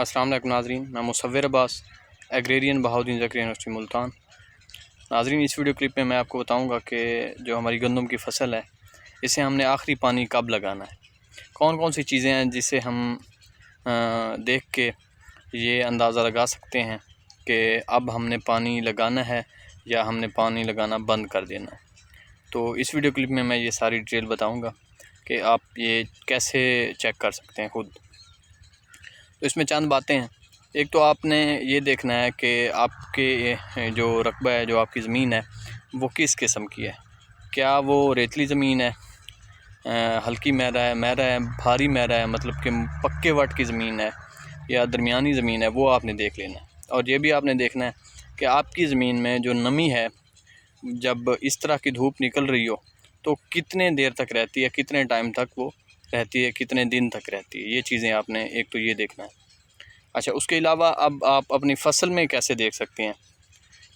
السلام علیکم ناظرین، میں مصور عباس، ایگریرین بہاؤالدین زکریا یونیورسٹی ملتان۔ ناظرین، اس ویڈیو کلپ میں میں آپ کو بتاؤں گا کہ جو ہماری گندم کی فصل ہے اسے ہم نے آخری پانی کب لگانا ہے، کون کون سی چیزیں ہیں جسے ہم دیکھ کے یہ اندازہ لگا سکتے ہیں کہ اب ہم نے پانی لگانا ہے یا ہم نے پانی لگانا بند کر دینا ہے۔ تو اس ویڈیو کلپ میں یہ ساری ڈیٹیل بتاؤں گا کہ آپ یہ کیسے چیک کر سکتے ہیں خود۔ تو اس میں چند باتیں ہیں۔ ایک تو آپ نے یہ دیکھنا ہے کہ آپ کے جو رقبہ ہے، جو آپ کی زمین ہے، وہ کس قسم کی ہے۔ کیا وہ ریتلی زمین ہے، ہلکی میرا ہے، بھاری میرا ہے، مطلب کہ پکے وٹ کی زمین ہے، یا درمیانی زمین ہے، وہ آپ نے دیکھ لینا ہے۔ اور یہ بھی آپ نے دیکھنا ہے کہ آپ کی زمین میں جو نمی ہے، جب اس طرح کی دھوپ نکل رہی ہو تو کتنے دیر تک رہتی ہے، کتنے ٹائم تک وہ رہتی ہے، کتنے دن تک رہتی ہے۔ یہ چیزیں آپ نے ایک تو یہ دیکھنا ہے۔ اچھا، اس کے علاوہ اب آپ اپنی فصل میں کیسے دیکھ سکتے ہیں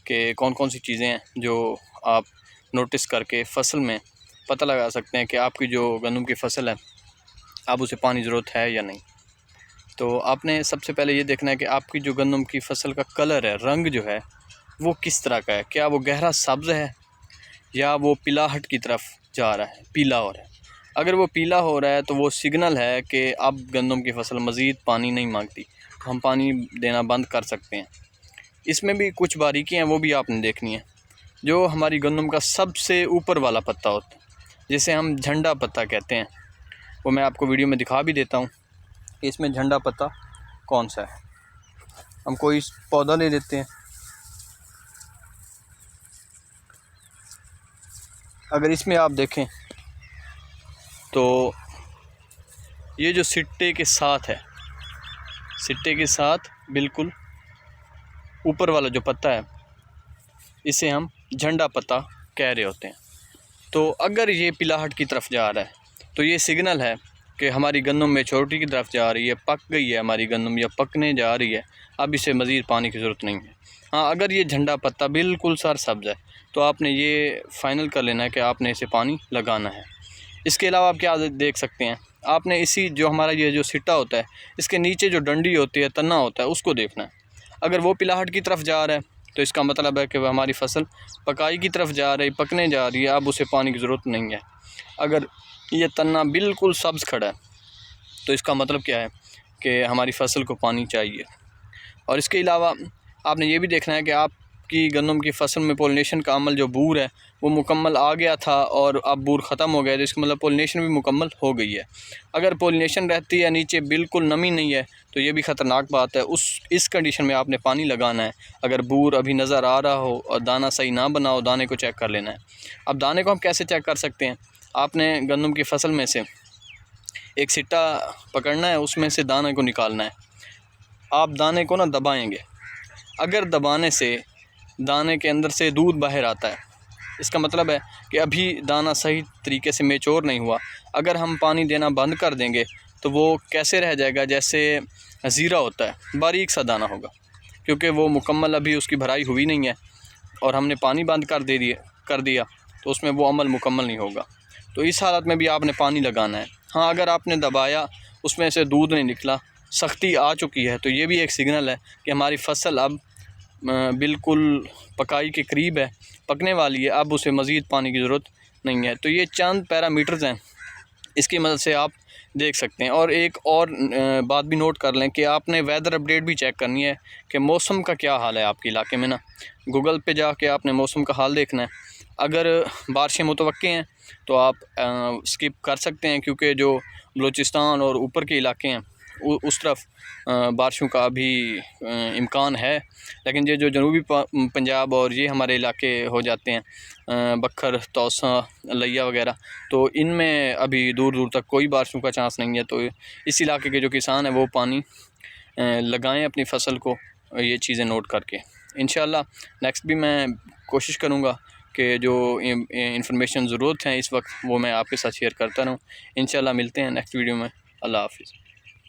کہ کون کون سی چیزیں ہیں جو آپ نوٹس کر کے فصل میں پتہ لگا سکتے ہیں کہ آپ کی جو گندم کی فصل ہے اب اسے پانی ضرورت ہے یا نہیں۔ تو آپ نے سب سے پہلے یہ دیکھنا ہے کہ آپ کی جو گندم کی فصل کا کلر ہے، رنگ جو ہے وہ کس طرح کا ہے۔ کیا وہ گہرا سبز ہے یا وہ پلاہٹ کی طرف جا رہا ہے، پیلا ہو رہا ہے۔ اگر وہ پیلا ہو رہا ہے تو وہ سگنل ہے کہ اب گندم کی فصل مزید پانی نہیں مانگتی، ہم پانی دینا بند کر سکتے ہیں۔ اس میں بھی کچھ باریکیاں ہیں، وہ بھی آپ نے دیکھنی ہے۔ جو ہماری گندم کا سب سے اوپر والا پتا ہوتا ہے، جسے ہم جھنڈا پتا کہتے ہیں، وہ میں آپ کو ویڈیو میں دکھا بھی دیتا ہوں کہ اس میں جھنڈا پتا کون سا ہے۔ ہم کوئی پودا لے لیتے ہیں۔ اگر اس میں آپ دیکھیں تو یہ جو سٹے کے ساتھ ہے، سٹے کے ساتھ بالکل اوپر والا جو پتا ہے، اسے ہم جھنڈا پتا کہہ رہے ہوتے ہیں۔ تو اگر یہ پلاہٹ کی طرف جا رہا ہے تو یہ سگنل ہے کہ ہماری گندم میچورٹی کی طرف جا رہی ہے، پک گئی ہے ہماری گندم یا پکنے جا رہی ہے، اب اسے مزید پانی کی ضرورت نہیں ہے۔ ہاں، اگر یہ جھنڈا پتا بالکل سر سبز ہے تو آپ نے یہ فائنل کر لینا ہے کہ آپ نے اسے پانی لگانا ہے۔ اس کے علاوہ آپ کیا دیکھ سکتے ہیں، آپ نے اسی جو ہمارا یہ جو سٹا ہوتا ہے، اس کے نیچے جو ڈنڈی ہوتی ہے، تنا ہوتا ہے، اس کو دیکھنا ہے۔ اگر وہ پلاہٹ کی طرف جا رہا ہے تو اس کا مطلب ہے کہ وہ ہماری فصل پکائی کی طرف جا رہی، پکنے جا رہی ہے، اب اسے پانی کی ضرورت نہیں ہے۔ اگر یہ تنا بالکل سبز کھڑا ہے تو اس کا مطلب کیا ہے کہ ہماری فصل کو پانی چاہیے۔ اور اس کے علاوہ آپ نے یہ بھی دیکھنا ہے کہ آپ کی گندم کی فصل میں پولینیشن کا عمل جو بور ہے وہ مکمل آ گیا تھا اور اب بور ختم ہو گیا، تو اس کا مطلب پولینیشن بھی مکمل ہو گئی ہے۔ اگر پولینیشن رہتی ہے، نیچے بالکل نمی نہیں ہے، تو یہ بھی خطرناک بات ہے۔ اس کنڈیشن میں آپ نے پانی لگانا ہے۔ اگر بور ابھی نظر آ رہا ہو اور دانہ صحیح نہ بنا ہو، دانے کو چیک کر لینا ہے۔ اب دانے کو ہم کیسے چیک کر سکتے ہیں؟ آپ نے گندم کی فصل میں سے ایک سٹا پکڑنا ہے، اس میں سے دانے کو نکالنا ہے۔ آپ دانے کو دبائیں گے، اگر دبانے سے دانے کے اندر سے دودھ باہر آتا ہے، اس کا مطلب ہے کہ ابھی دانہ صحیح طریقے سے میچور نہیں ہوا۔ اگر ہم پانی دینا بند کر دیں گے تو وہ کیسے رہ جائے گا، جیسے زیرہ ہوتا ہے، باریک سا دانہ ہوگا، کیونکہ وہ مکمل ابھی اس کی بھرائی ہوئی نہیں ہے اور ہم نے پانی بند کر دیا تو اس میں وہ عمل مکمل نہیں ہوگا۔ تو اس حالت میں بھی آپ نے پانی لگانا ہے۔ ہاں، اگر آپ نے دبایا، اس میں سے دودھ نہیں نکلا، سختی آ چکی ہے، تو یہ بھی ایک سگنل ہے کہ ہماری فصل اب بالکل پکائی کے قریب ہے، پکنے والی ہے، اب اسے مزید پانی کی ضرورت نہیں ہے۔ تو یہ چند پیرامیٹرز ہیں، اس کی مدد سے آپ دیکھ سکتے ہیں۔ اور ایک اور بات بھی نوٹ کر لیں کہ آپ نے ویدر اپڈیٹ بھی چیک کرنی ہے کہ موسم کا کیا حال ہے آپ کے علاقے میں گوگل پہ جا کے آپ نے موسم کا حال دیکھنا ہے۔ اگر بارشیں متوقع ہیں تو آپ سکپ کر سکتے ہیں، کیونکہ جو بلوچستان اور اوپر کے علاقے ہیں اس طرف بارشوں کا بھی امکان ہے، لیکن یہ جو جنوبی پنجاب اور یہ ہمارے علاقے ہو جاتے ہیں، بکھر، توسا، لیا وغیرہ، تو ان میں ابھی دور دور تک کوئی بارشوں کا چانس نہیں ہے۔ تو اس علاقے کے جو کسان ہیں وہ پانی لگائیں اپنی فصل کو، یہ چیزیں نوٹ کر کے۔ انشاءاللہ نیکسٹ بھی میں کوشش کروں گا کہ جو انفارمیشن ضرورت ہے اس وقت وہ میں آپ کے ساتھ شیئر کرتا رہوں۔ انشاءاللہ ملتے ہیں نیکسٹ ویڈیو میں۔ اللہ حافظ۔